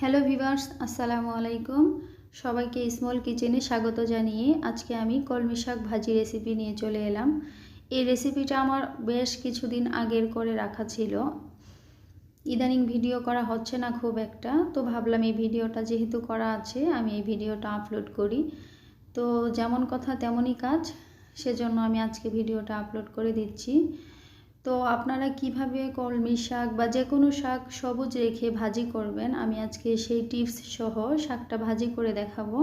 Hello viewers, আসসালামু আলাইকুম। সবাইকে স্মল কিচেনে স্বাগত জানিয়ে আজকে আমি কলমি শাক ভাজি রেসিপি নিয়ে চলে এলাম। এই রেসিপিটা আমার বেশ কিছুদিন আগের করে রাখা ছিল। ইদানিং ভিডিও করা হচ্ছে না খুব একটা, তো ভাবলাম এই ভিডিওটা যেহেতু করা আছে আমি এই ভিডিওটা আপলোড করি। তো যেমন কথা তেমনই কাজ, সেজন্য আমি আজকে ভিডিওটা আপলোড করে দিচ্ছি। তো আপনারা কিভাবে কলমি শাক বা যে কোনো শাক সবুজ রেখে ভাজি করবেন, আমি আজকে সেই টিপস সহ শাকটা ভাজি করে দেখাবো।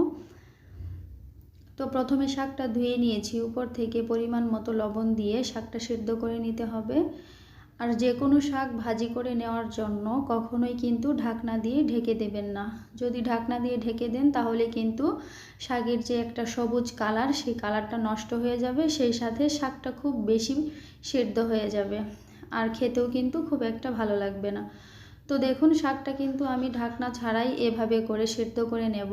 তো প্রথমে শাকটা ধুয়ে নিয়েছি, উপর থেকে পরিমাণ মতো লবণ দিয়ে শাকটা সিদ্ধ করে নিতে হবে। আর যে কোনো শাক ভাজি করে নেওয়ার জন্য কখনোই কিন্তু ঢাকনা দিয়ে ঢেকে দেবেন না। যদি ঢাকনা দিয়ে ঢেকে দেন তাহলে কিন্তু শাকের যে একটা সবুজ কালার, সেই কালারটা নষ্ট হয়ে যাবে, সেই সাথে শাকটা খুব বেশি সিদ্ধ হয়ে যাবে আর খেতেও কিন্তু খুব একটা ভালো লাগবে না। তো দেখুন, শাকটা কিন্তু আমি ঢাকনা ছাড়াই এভাবে করে সিদ্ধ করে নেব।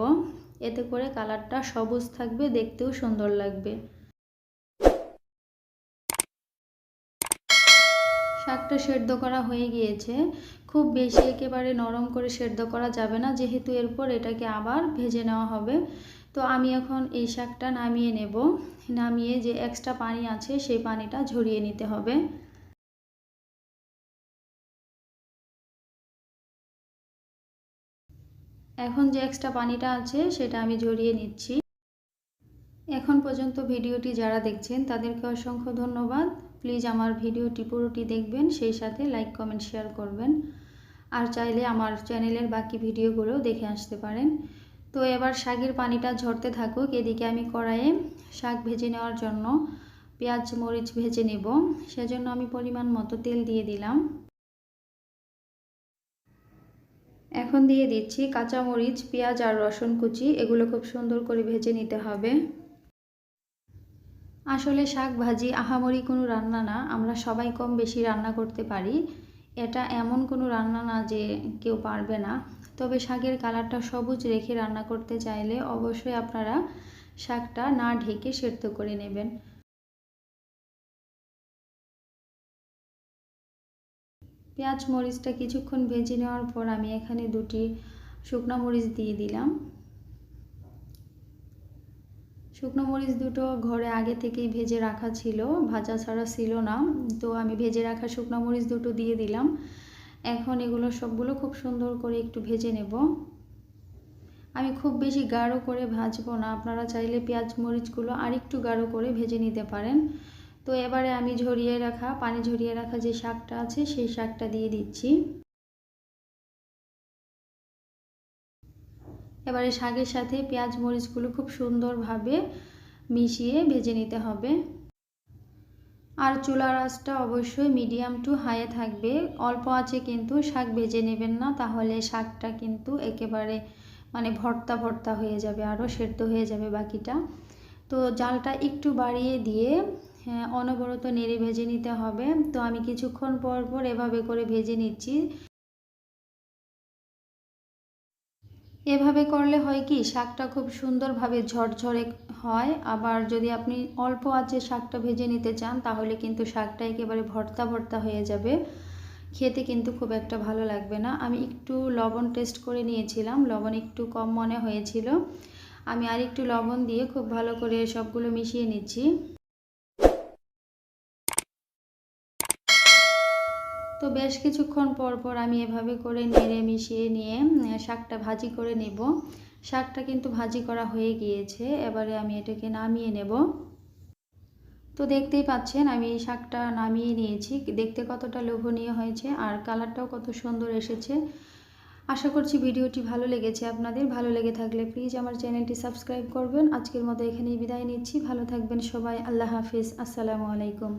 এতে করে কালারটা সবুজ থাকবে, দেখতেও সুন্দর লাগবে। শাকটা সেদ্ধ করা হয়ে গিয়েছে। খুব বেশি একেবারে নরম করে সেদ্ধ করা যাবে না, যেহেতু এরপর এটাকে আবার ভেজে নেওয়া হবে। তো আমি এখন এই শাকটা নামিয়ে নেব। নামিয়ে যে এক্সট্রা পানি আছে সেই পানিটা ঝরিয়ে নিতে হবে। এখন যে এক্সট্রা পানিটা আছে সেটা আমি ঝরিয়ে নিচ্ছি। এখন পর্যন্ত ভিডিওটি যারা দেখছেন তাদেরকে অসংখ্য ধন্যবাদ। প্লিজ আমার ভিডিওটি পুরোটি দেখবেন, সেই সাথে লাইক কমেন্ট শেয়ার করবেন। আর চাইলে আমার চ্যানেলের বাকি ভিডিওগুলো দেখে আসতে পারেন। তো এবার শাকের পানিটা ঝরতে থাকুক, এদিকে আমি কড়াইয়ে শাক ভেজে নেওয়ার জন্য পেঁয়াজ মরিচ ভেজে নেব। সেজন্য আমি পরিমাণ মতো তেল দিয়ে দিলাম। এখন দিয়ে দিচ্ছি কাঁচা মরিচ, পেঁয়াজ আর রসুন কুচি। এগুলো খুব সুন্দর করে ভেজে নিতে হবে। আসলে শাক ভাজি আহামরি কোনো রান্না না, আমরা সবাই কম বেশি রান্না করতে পারি। এটা এমন কোনো রান্না না যে কেউ পারবে না। তবে শাকের কালারটা সবুজ রেখে রান্না করতে চাইলে অবশ্যই আপনারা শাকটা না ঢেকে সেদ্ধ করে নেবেন। পেঁয়াজ মরিচটা কিছুক্ষণ ভেজে নেওয়ার পর আমি এখানে দুটি শুকনো মরিচ দিয়ে দিলাম। শুকনো মরিচ দুটো ঘরে আগে থেকেই ভেজে রাখা ছিল, ভাজা ছাড়া ছিল না। তো আমি ভেজে রাখা শুকনো মরিচ দুটো দিয়ে দিলাম। এখন এগুলো সবগুলো খুব সুন্দর করে একটু ভেজে নেব। আমি খুব বেশি গাঢ় করে ভাজবো না, আপনারা চাইলে পেঁয়াজ মরিচগুলো আরেকটু গাঢ় করে ভেজে নিতে পারেন। তো এবারে আমি পানি ঝরিয়ে রাখা যে শাকটা আছে সেই শাকটা দিয়ে দিচ্ছি। এবারে শাকের সাথে পেঁয়াজ মরিচগুলো খুব সুন্দরভাবে মিশিয়ে ভেজে নিতে হবে। আর চুলার আঁচটা অবশ্যই মিডিয়াম টু হাইয়ে থাকবে। অল্প আঁচে কিন্তু শাক ভেজে নেবেন না, তাহলে শাকটা কিন্তু একেবারে ভর্তা ভর্তা হয়ে যাবে, আরও সেদ্ধ হয়ে যাবে বাকিটা। তো জালটা একটু বাড়িয়ে দিয়ে অনবরত নেড়ে ভেজে নিতে হবে। তো আমি কিছুক্ষণ পর পর এভাবে করে ভেজে নিচ্ছি। এভাবে করলে হয় কি, শাকটা খুব সুন্দরভাবে ঝরঝরে হয়। আবার যদি আপনি অল্প আঁচে শাকটা ভেজে নিতে চান তাহলে কিন্তু শাকটা একেবারে ভর্তা ভর্তা হয়ে যাবে, খেতে কিন্তু খুব একটা ভালো লাগবে না। আমি একটু লবণ টেস্ট করে নিয়েছিলাম, লবণ একটু কম মনে হয়েছিল। আমি আর একটু লবণ দিয়ে খুব ভালো করে সবগুলো মিশিয়ে নিচ্ছি। তো বেশ কিছুক্ষণ পর পর আমি এভাবে করে নেড়ে মিশিয়ে নিয়ে শাকটা ভাজি করে নেব। শাকটা কিন্তু ভাজি করা হয়ে গিয়েছে, এবারে আমি এটাকে নামিয়ে নেব। তো দেখতেই পাচ্ছেন আমি শাকটা নামিয়ে নিয়েছি, দেখতে কতটা লোভনীয় হয়েছে আর কালারটাও কত সুন্দর এসেছে। আশা করছি ভিডিওটি ভালো লেগেছে আপনাদের। ভালো লেগে থাকলে প্লিজ আমার চ্যানেলটি সাবস্ক্রাইব করবেন। আজকের মতো এখানেই বিদায় নিচ্ছি। ভালো থাকবেন সবাই। আল্লাহ হাফিজ। আসসালামু আলাইকুম।